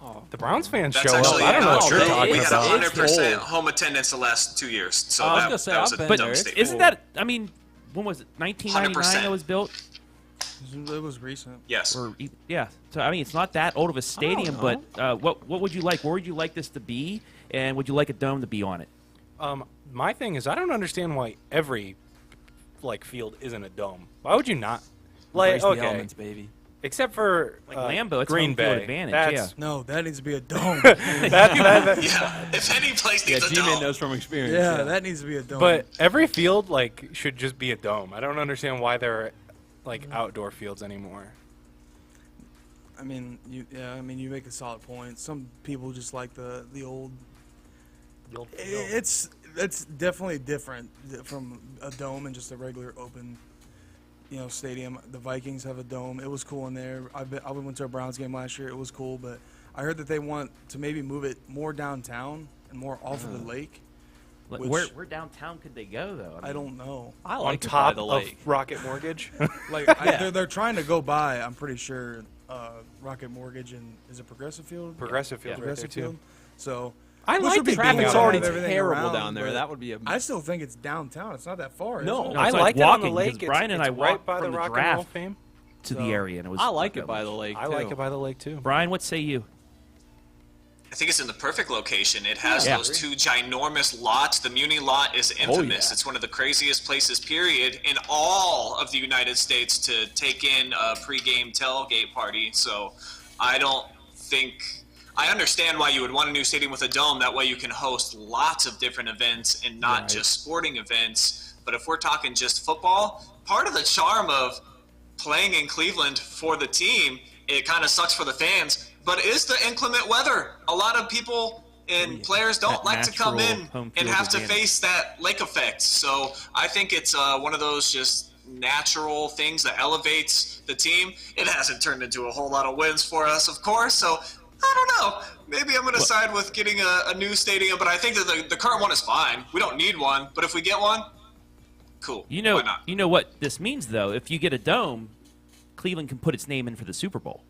Oh, the Browns fans That's show actually, up. I don't know what you're we talking had about. 100% home attendance the last 2 years. So I was that gonna say, was I've a been dumb there. statement. Isn't that, I mean, when was it, 1999 that was built? It was recent. Yes. Yeah. So, I mean, it's not that old of a stadium, but what would you like? Where would you like this to be? And would you like a dome to be on it? My thing is, I don't understand why every field isn't a dome. Why would you not? Embrace the elements, baby. Except for Lambeau, it's Green home field Bay. advantage. No, that needs to be a dome. Yeah. If any place Yeah, needs a G-Man dome. knows from experience. yeah, that needs to be a dome. But every field should just be a dome. I don't understand why there are outdoor fields anymore. I mean, you make a solid point. Some people just like the old. It's definitely different from a dome and just a regular open, stadium. The Vikings have a dome. It was cool in there. I went to a Browns game last year. It was cool, but I heard that they want to maybe move it more downtown and more off of the lake. Where downtown could they go, though? I don't know. I On like it top by the of lake. Rocket Mortgage. They're trying to go by. I'm pretty sure Rocket Mortgage and is it Progressive Field? Progressive Field, right there Progressive too. Field. So I which like would the be traffic's cool. already Have everything terrible around, down there. but That would be a. I still think it's downtown. It's not that far. No, is it? No, I it's like liked it on the walking, lake. because Brian and I it's walked right by from the the Rock and Roll draft Fame. to the area, and it was. I like it by the lake. I like it by the lake too. Brian, what say you? I think it's in the perfect location. It has Yeah. those 2 ginormous lots. The Muni lot is infamous. yeah. It's one of the craziest places, period, in all of the United States to take in a pregame tailgate party. So I understand why you would want a new stadium with a dome. That way you can host lots of different events and not just sporting events. But if we're talking just football, part of the charm of playing in Cleveland for the team, it kind of sucks for the fans, but is the inclement weather. A lot of people and players don't like to come in and have to face that lake effect. So I think it's one of those just natural things that elevates the team. It hasn't turned into a whole lot of wins for us, of course. So I don't know. Maybe I'm going to side with getting a new stadium, but I think that the current one is fine. We don't need one, but if we get one, cool. You know, Why not? you know what this means, though. If you get a dome, Cleveland can put its name in for the Super Bowl.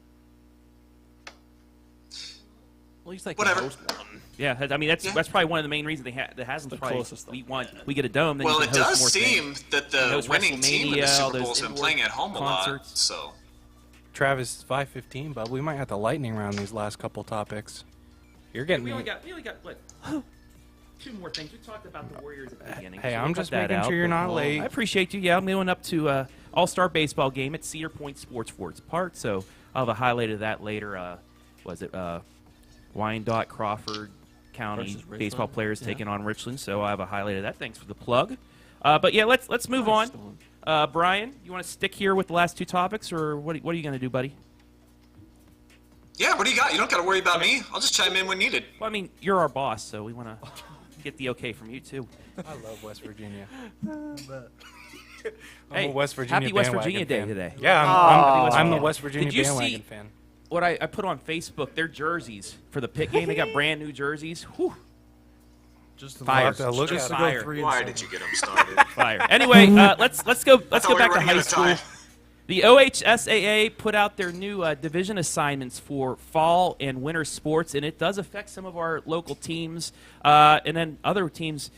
Well, he's like Whatever. the host one. Yeah, I mean that's probably one of the main reasons that hasn't The probably. closest We one. get a dome. Then Well, you it can host does more seem things. that the host winning team in the WrestleMania, all Super those Bowl's been indoor playing at home a lot. concerts. So Travis, 5:15, bub. We might have to lightning round these last couple topics. You're getting We me. only got what? 2 more things. We talked about the Warriors at the beginning. Hey, so I'm we'll cut just that making out, sure you're but- not late. I appreciate you. Yeah, I'm going up to All-Star baseball game at Cedar Point Sports for its part. So I'll have a highlight of that later. Was it Wyandotte, Crawford County Versus Richland? baseball players Yeah. taking on Richland? So I have a highlight of that. Thanks for the plug. But yeah, let's move on. Brian, you want to stick here with the last 2 topics, or what are you going to do, buddy? yeah, what do you got? You don't got to worry about me. I'll just chime in when needed. Well, I mean, you're our boss, so we want to get the okay from you too. I love West Virginia. Hey, I'm a West Virginia happy West bandwagon Virginia Day fan. today. Yeah, Happy West I'm the Virginia. West Virginia Did you bandwagon see fan. what I put on Facebook? Their jerseys for the pit game. They got brand new jerseys. Whew. Just to Fire. To look just at to it. go 3 and Why 7. did you get them started? Fire. Anyway, let's go I thought we back were to running high out of school. time. The OHSAA put out their new division assignments for fall and winter sports, and it does affect some of our local teams and then other teams.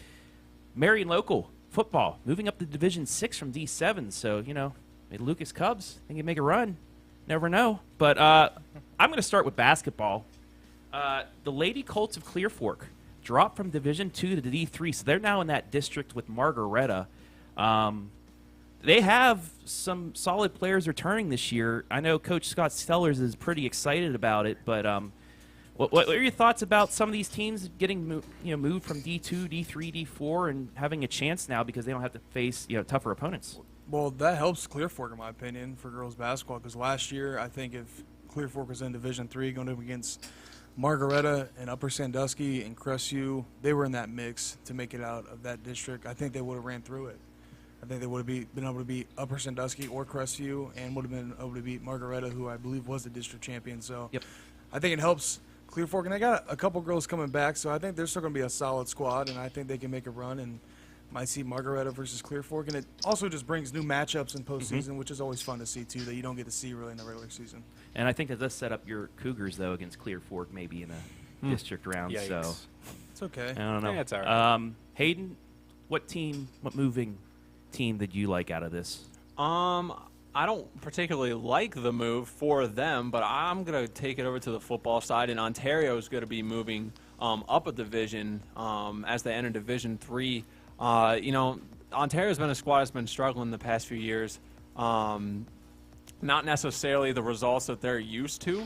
Marion local football moving up to Division 6 from D7. So maybe Lucas Cubs, they can make a run. Never know. But I'm going to start with basketball. The Lady Colts of Clear Fork dropped from Division 2 to D3, so they're now in that district with Margaretta. They have some solid players returning this year. I know Coach Scott Stellers is pretty excited about it, but what are your thoughts about some of these teams getting moved from D2, D3, D4, and having a chance now because they don't have to face tougher opponents? Well, that helps Clear Fork, in my opinion, for girls basketball. Because last year, I think if Clear Fork was in Division 3 going up against Margaretta and Upper Sandusky and Crestview, they were in that mix to make it out of that district. I think they would have ran through it. I think they would have been able to beat Upper Sandusky or Crestview and would have been able to beat Margaretta, who I believe was the district champion. So Yep. I think it helps Clear Fork. And they got a couple girls coming back, so I think they're still going to be a solid squad, and I think they can make a run and might see Margaretta versus Clear Fork. And it also just brings new matchups in postseason, which is always fun to see, too, that you don't get to see really in the regular season. And I think that does set up your Cougars, though, against Clear Fork maybe in a district round. Yikes. So It's okay. I don't know. Yeah, it's all right. Hayden, what moving team did you like out of this? I don't particularly like the move for them, but I'm going to take it over to the football side, and Ontario is going to be moving up a division as they enter Division 3. Ontario's been a squad that's been struggling the past few years. Not necessarily the results that they're used to.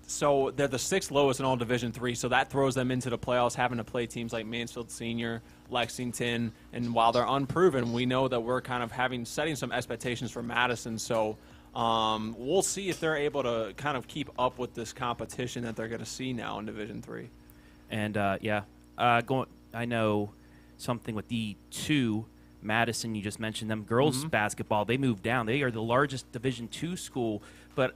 So they're the 6th lowest in all Division 3, so that throws them into the playoffs, having to play teams like Mansfield Senior, Lexington, and while they're unproven, we know that we're kind of setting some expectations for Madison. So we'll see if they're able to kind of keep up with this competition that they're going to see now in Division 3. And I know something with D2. Madison, you just mentioned them. Girls basketball, they moved down. They are the largest Division 2 school, but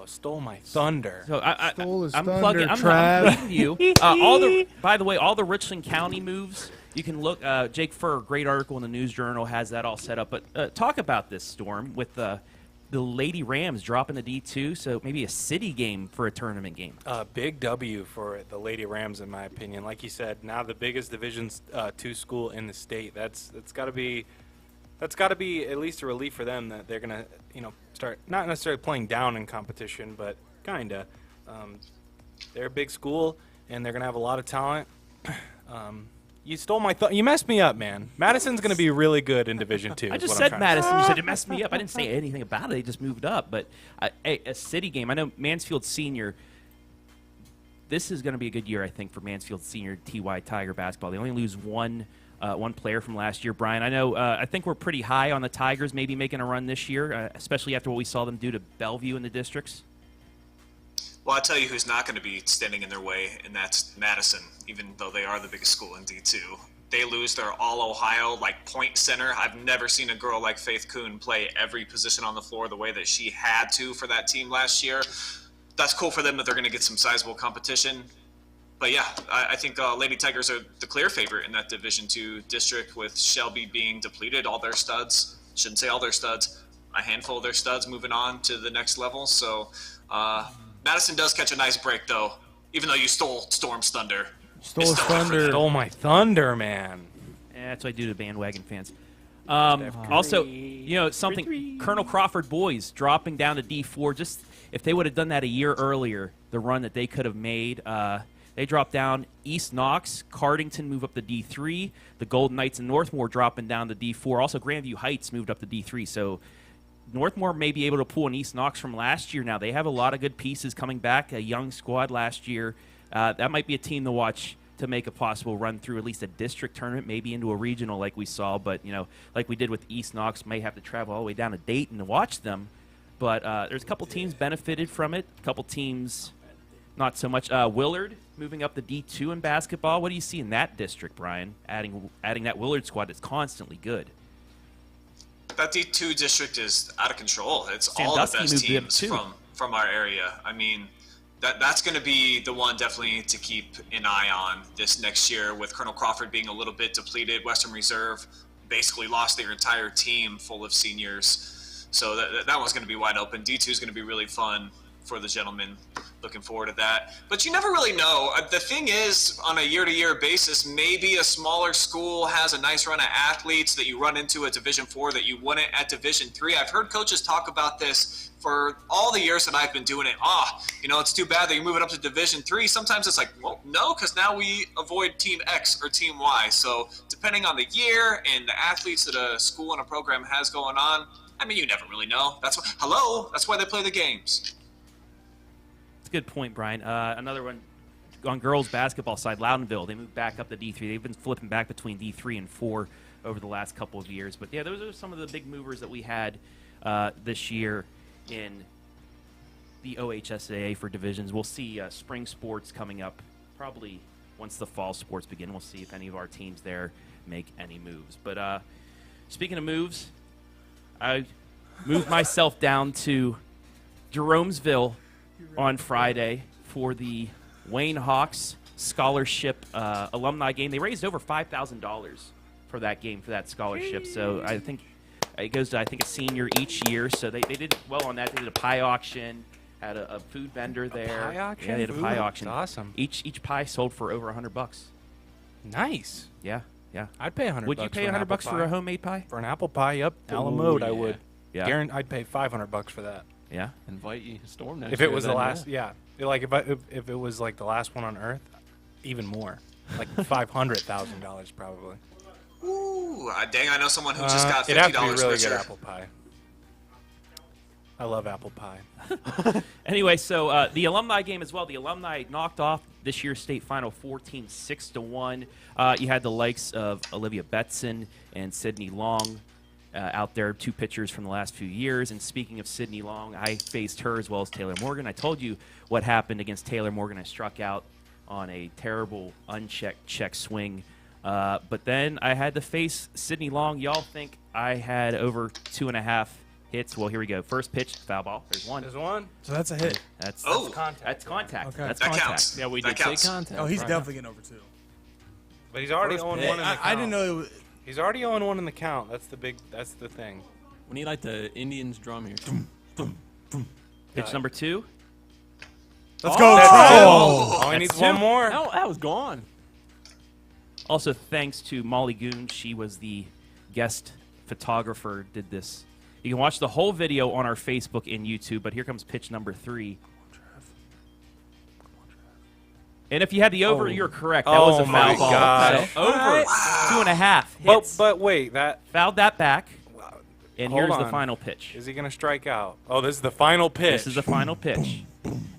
Stole my thunder. so Stole his I'm thunder, plugging. I'm Trav. leaving you. By the way, all the Richland County moves. You can look. Jake Furr, great article in the News Journal, has that all set up. But talk about this storm with the Lady Rams dropping the D2, so maybe a city game for a tournament game. Big W for the Lady Rams, in my opinion. Like you said, now the biggest Division 2 school in the state. That's got to be at least a relief for them that they're gonna start not necessarily playing down in competition, but kinda. They're a big school and they're gonna have a lot of talent. You stole my you messed me up, man. Madison's gonna be really good in Division 2. I just said Madison. You said it messed me up. I didn't say anything about it. They just moved up. But a city game. I know Mansfield Senior. This is going to be a good year, I think, for Mansfield Senior TY Tiger basketball. They only lose one player from last year. Brian, I know. I think we're pretty high on the Tigers, maybe making a run this year, especially after what we saw them do to Bellevue in the districts. Well, I'll tell you who's not going to be standing in their way, and that's Madison, even though they are the biggest school in D2. They lose their all-Ohio, point center. I've never seen a girl like Faith Kuhn play every position on the floor the way that she had to for that team last year. That's cool for them that they're going to get some sizable competition. But yeah, I think Lady Tigers are the clear favorite in that Division II district, with Shelby being depleted, all their studs. Shouldn't say all their studs. A handful of their studs moving on to the next level. So Madison does catch a nice break, though, even though you stole Storm's thunder. Stole my thunder, man. Yeah, that's what I do to bandwagon fans. Also, something, Colonel Crawford boys dropping down to D4. Just if they would have done that a year earlier, the run that they could have made. They dropped down. East Knox, Cardington move up to D3. The Golden Knights and Northmore dropping down to D4. Also, Grandview Heights moved up to D3. So Northmore may be able to pull an East Knox from last year now. They have a lot of good pieces coming back, a young squad last year. That might be a team to watch to make a possible run through at least a district tournament, maybe into a regional like we saw. But, like we did with East Knox, may have to travel all the way down to Dayton to watch them. But there's a couple teams benefited from it, a couple teams not so much. Willard moving up to D2 in basketball. What do you see in that district, Brian, adding that Willard squad that's constantly good? That D2 district is out of control. It's all Sandusky the best moved teams from our area. I mean, that's going to be the one definitely to keep an eye on this next year, with Colonel Crawford being a little bit depleted. Western Reserve basically lost their entire team full of seniors. So that one's going to be wide open. D2 is going to be really fun for the gentlemen. Looking forward to that. But you never really know. The thing is, on a year-to-year basis, maybe a smaller school has a nice run of athletes that you run into at Division IV that you wouldn't at Division III. I've heard coaches talk about this for all the years that I've been doing it. It's too bad that you move it up to Division III. Sometimes it's like, well, no, because now we avoid Team X or Team Y. So depending on the year and the athletes that a school and a program has going on, I mean, you never really know. That's why they play the games. Good point, Brian. Another one on girls basketball side, Loudonville. They moved back up to D3. They've been flipping back between D3 and 4 over the last couple of years. But, yeah, those are some of the big movers that we had this year in the OHSAA for divisions. We'll see spring sports coming up probably once the fall sports begin. We'll see if any of our teams there make any moves. But speaking of moves, I moved myself down to Jeromesville on Friday for the Wayne Hawks scholarship alumni game. They raised over $5,000 for that game, for that scholarship. So I think it goes to, a senior each year. So they did well on that. They did a pie auction, had a food vendor there. Pie auction? Yeah, they did a pie auction. That's awesome. Each pie sold for over $100. Nice. Yeah. I'd pay $100. Would you pay $100 for a homemade pie? For an apple pie, yep. Alamode, yeah. I would. Yeah. I'd pay $500 for that. Yeah. Invite you to Storm next If year, it was the then, last, yeah. Like if it was like the last one on Earth, even more, like $500,000 probably. Ooh, dang! I know someone who just got $50 it'd have to be really richer. good apple pie. I love apple pie. Anyway, so the alumni game as well. The alumni knocked off this year's state final 14 6-1. You had the likes of Olivia Betson and Sydney Long out there, two pitchers from the last few years. And speaking of Sydney Long, I faced her as well as Taylor Morgan. I told you what happened against Taylor Morgan. I struck out on a terrible unchecked check swing. But then I had to face Sydney Long. Y'all think I had over 2.5 hits? Well, here we go. First pitch, foul ball. There's one. There's one. So that's a hit. That's contact. That's contact. Okay. That's That contact. counts. Yeah, we That did counts. say contact. Oh, he's right? definitely getting over 2. But he's already First 0-1 in pitch. the count. I didn't know it was, He's already 0-1 in the count. That's the thing. We need like the Indians drum here. Pitch number 2. let's go. Oh, he That's needs 2. one more. No, that was gone. Also, thanks to Molly Goon. She was the guest photographer, did this. You can watch the whole video on our Facebook and YouTube, but here comes pitch number 3. And if you had the over, you're correct. That was a Oh foul my ball. gosh. So over 2.5 hits. But wait, that Fouled that back. And Hold here's the on. final pitch. is he going to strike out? Oh, this is the final pitch. This is the final pitch.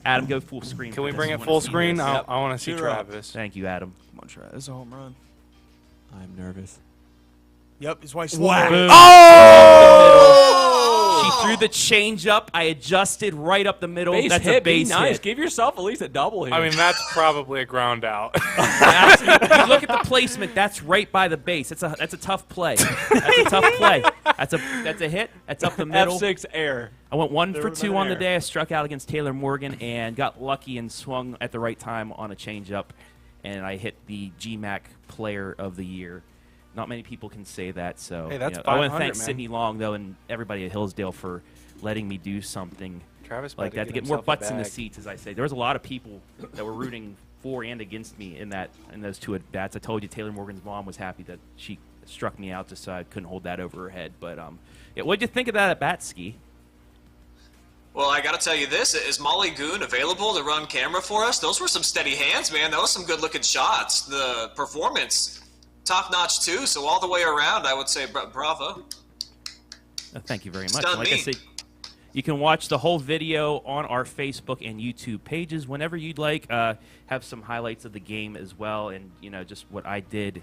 Adam, go full screen. Can for we this. bring I it wanna full see screen? this. I Yep. want to see Shoot her up. Travis. Thank you, Adam. Come on, Travis. This is a home run. I'm nervous. Yep, it's why he's Whack. slowing. Boom. Oh! She threw the changeup. I adjusted right up the middle. Base That's hit, a base be nice. hit. Give yourself at least a double here. I mean, that's probably a ground out. You look at the placement. That's right by the base. That's a tough play. That's a tough play. That's a hit. That's up the middle. F6 air. I went 1 There for would've 2 been on the air. day. I struck out against Taylor Morgan and got lucky and swung at the right time on a changeup, and I hit the GMAC Player of the Year. Not many people can say that, so Hey, that's I want to 500, thank man. Sydney Long though and everybody at Hillsdale for letting me do something Travis like better that to get more himself a butts in the bag. seats, as I say. There was a lot of people that were rooting for and against me in those 2 at bats. I told you Taylor Morgan's mom was happy that she struck me out just so I couldn't hold that over her head. But yeah, what'd you think of that at bat, Ski? Well, I gotta tell you this: is Molly Goon available to run camera for us? Those were some steady hands, man. That was some good-looking shots. The performance, top-notch too. So all the way around, I would say bravo. Thank you very much. done Like I me. say, you can watch the whole video on our Facebook and YouTube pages whenever you'd like. Have some highlights of the game as well, and just what I did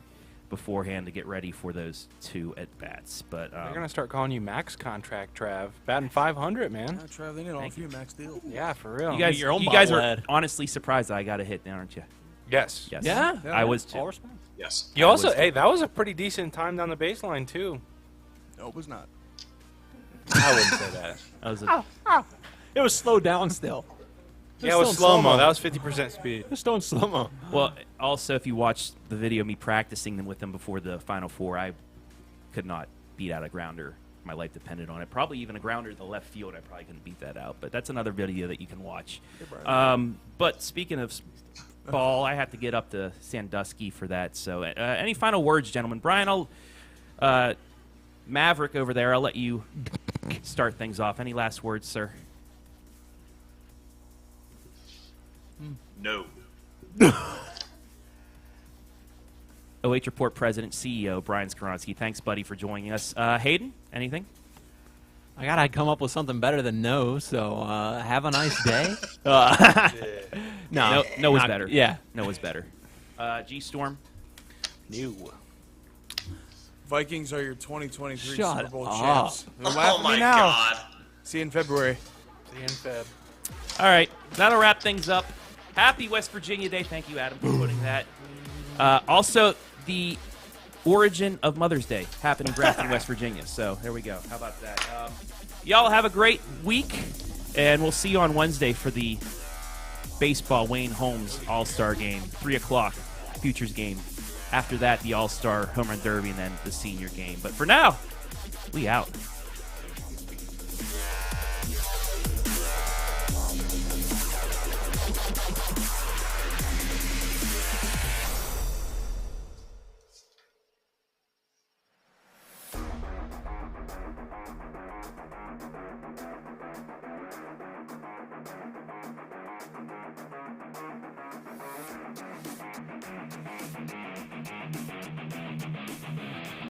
beforehand to get ready for those 2 at bats. But They're gonna start calling you max contract, Trav. Batting 500, man. Yeah, Trav, they need to Thank offer you a max deal. Yeah, for real. you guys, your own you guys are bobblehead. honestly surprised that I got a hit, aren't you? Yes. Yes. Yeah. I was too. All respect. Yes. You I also, was- hey, that was a pretty decent time down the baseline too. No, it was not. I wouldn't say that. I was a, It was slowed down still. Yeah, it was slow-mo. That was 50% speed. Just doing slow-mo. well, also, if you watch the video of me practicing them with them before the Final Four, I could not beat out a grounder. My life depended on it. Probably even a grounder to the left field, I probably couldn't beat that out. But that's another video that you can watch. But speaking of ball, I have to get up to Sandusky for that. So any final words, gentlemen? Brian, Maverick over there, I'll let you start things off. Any last words, sir? No. OH.Report President, CEO, Brian Skoronsky. Thanks, buddy, for joining us. Hayden, anything? I gotta come up with something better than no. So have a nice day. No was better. Yeah. No was better. G-Storm? New. Vikings are your 2023 Shut Super Bowl up. champs. Don't laugh Oh at my me now. God. See you in February. See you in Feb. All right, that'll wrap things up. Happy West Virginia Day. Thank you, Adam, for putting that. Also, the origin of Mother's Day happened in Grafton, West Virginia. So there we go. How about that? Y'all have a great week, and we'll see you on Wednesday for the baseball Wayne-Holmes AllStar game, 3 o'clock, Futures game. After that, the AllStar Home Run Derby, and then the senior game. But for now, we out.